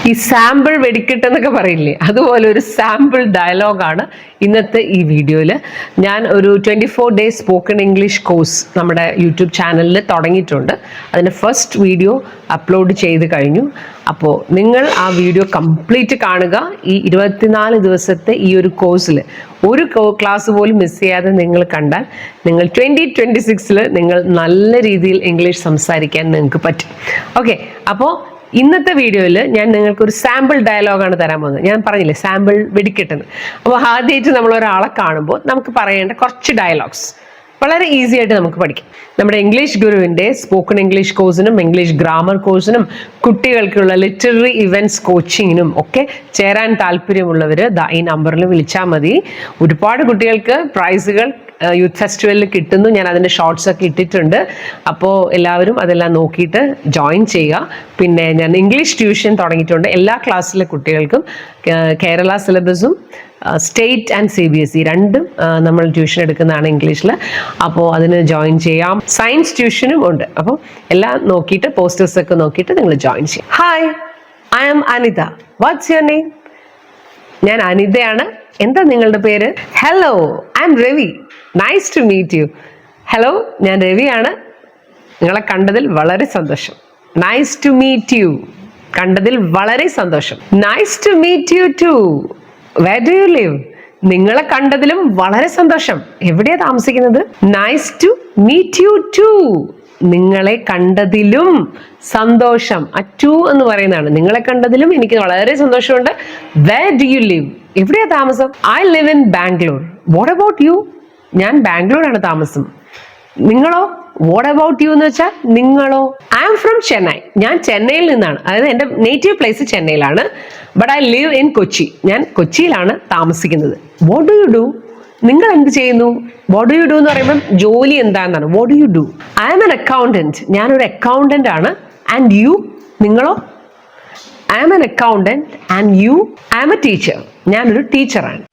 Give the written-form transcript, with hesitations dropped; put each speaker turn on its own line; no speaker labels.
ഈ സാമ്പിൾ വെടിക്കെട്ടെന്നൊക്കെ പറയില്ലേ, അതുപോലെ ഒരു സാമ്പിൾ ഡയലോഗാണ് ഇന്നത്തെ ഈ വീഡിയോയിൽ. ഞാൻ ഒരു 24 ഡേയ്സ് സ്പോക്കൺ ഇംഗ്ലീഷ് കോഴ്സ് നമ്മുടെ യൂട്യൂബ് ചാനലിൽ തുടങ്ങിയിട്ടുണ്ട്. അതിൻ്റെ ഫസ്റ്റ് വീഡിയോ അപ്ലോഡ് ചെയ്ത് കഴിഞ്ഞു. അപ്പോൾ നിങ്ങൾ ആ വീഡിയോ കംപ്ലീറ്റ് കാണുക. ഈ 24 ദിവസത്തെ ഈ ഒരു കോഴ്സിൽ ഒരു ക്ലാസ് പോലും മിസ് ചെയ്യാതെ നിങ്ങൾ കണ്ടാൽ നിങ്ങൾ 2026 നിങ്ങൾ നല്ല രീതിയിൽ ഇംഗ്ലീഷ് സംസാരിക്കാൻ നിങ്ങൾക്ക് പറ്റും. ഓക്കെ, അപ്പോൾ ഇന്നത്തെ വീഡിയോയിൽ ഞാൻ നിങ്ങൾക്ക് ഒരു സാമ്പിൾ ഡയലോഗാണ് തരാൻ പോകുന്നത്. ഞാൻ പറഞ്ഞില്ലേ സാമ്പിൾ വെടിക്കെട്ടെന്ന്. അപ്പോൾ ആദ്യമായിട്ട് നമ്മൾ ഒരാളെ കാണുമ്പോൾ നമുക്ക് പറയേണ്ട കുറച്ച് ഡയലോഗ്സ് വളരെ ഈസി ആയിട്ട് നമുക്ക് പഠിക്കാം. നമ്മുടെ ഇംഗ്ലീഷ് ഗുരുവിൻ്റെ സ്പോക്കൺ ഇംഗ്ലീഷ് കോഴ്സിനും ഇംഗ്ലീഷ് ഗ്രാമർ കോഴ്സിനും കുട്ടികൾക്കുള്ള ലിറ്റററി ഇവൻറ്റ്സ് കോച്ചിങ്ങിനും ഒക്കെ ചേരാൻ താല്പര്യമുള്ളവർ ഈ നമ്പറിൽ വിളിച്ചാൽ മതി. ഒരുപാട് കുട്ടികൾക്ക് പ്രൈസുകൾ യൂത്ത് ഫെസ്റ്റിവലിൽ കിട്ടുന്നു. ഞാൻ അതിൻ്റെ ഷോർട്സ് ഒക്കെ ഇട്ടിട്ടുണ്ട്. അപ്പോൾ എല്ലാവരും അതെല്ലാം നോക്കിയിട്ട് ജോയിൻ ചെയ്യുക. പിന്നെ ഞാൻ ഇംഗ്ലീഷ് ട്യൂഷൻ തുടങ്ങിയിട്ടുണ്ട്. എല്ലാ ക്ലാസ്സിലെ കുട്ടികൾക്കും കേരള സിലബസും സ്റ്റേറ്റ് ആൻഡ് CBSE രണ്ടും നമ്മൾ ട്യൂഷൻ എടുക്കുന്നതാണ് ഇംഗ്ലീഷിൽ. അപ്പോൾ അതിന് ജോയിൻ ചെയ്യാം. സയൻസ് ട്യൂഷനും ഉണ്ട്. അപ്പോൾ എല്ലാം നോക്കിയിട്ട് പോസ്റ്റേഴ്സ് ഒക്കെ നോക്കിയിട്ട് നിങ്ങൾ ജോയിൻ ചെയ്യാം. Hi, I am Anita. What's your name? ഞാൻ അനിതയാണ്. എന്താ നിങ്ങളുടെ പേര്? Hello, I am Ravi. Nice to meet you. Hello, ഞാൻ രവിയാണ്. നിങ്ങളെ കണ്ടതിൽ വളരെ സന്തോഷം. Nice to meet you. കണ്ടതിൽ വളരെ സന്തോഷം. Nice to meet you too. Where do you live? നിങ്ങളെ കണ്ടതിലും വളരെ സന്തോഷം. എവിടെയാ താമസിക്കുന്നത്? Nice to meet you too. നിങ്ങളെ കണ്ടതിലും സന്തോഷം. ടു എന്ന് പറയുന്നതാണ്. നിങ്ങളെ കണ്ടതിലും എനിക്ക് വളരെ സന്തോഷമുണ്ട്. Where do you live? എവിടെയാ താമസം? I live in Bangalore. What about you? ഞാൻ ബാംഗ്ലൂരാണ് താമസം. നിങ്ങളോ? വാട്ട് അബൌട്ട് യു എന്ന് വെച്ചാൽ നിങ്ങളോ? I am from Chennai. ഞാൻ ചെന്നൈയിൽ നിന്നാണ്. അതായത് എൻ്റെ നേറ്റീവ് പ്ലേസ് ചെന്നൈയിലാണ്. But I live in Kochi. ഞാൻ കൊച്ചിയിലാണ് താമസിക്കുന്നത്. What do you do? നിങ്ങൾ എന്ത് ചെയ്യുന്നു? വാട്ട് ഡു യു ഡു എന്ന് പറയുമ്പം ജോലി എന്താണെന്നാണ്. What do you do? I am an accountant. ഞാനൊരു അക്കൗണ്ടന്റ് ആണ്. And you? നിങ്ങളോ? I am an accountant. And you? I am a teacher. ഞാനൊരു ടീച്ചറാണ്.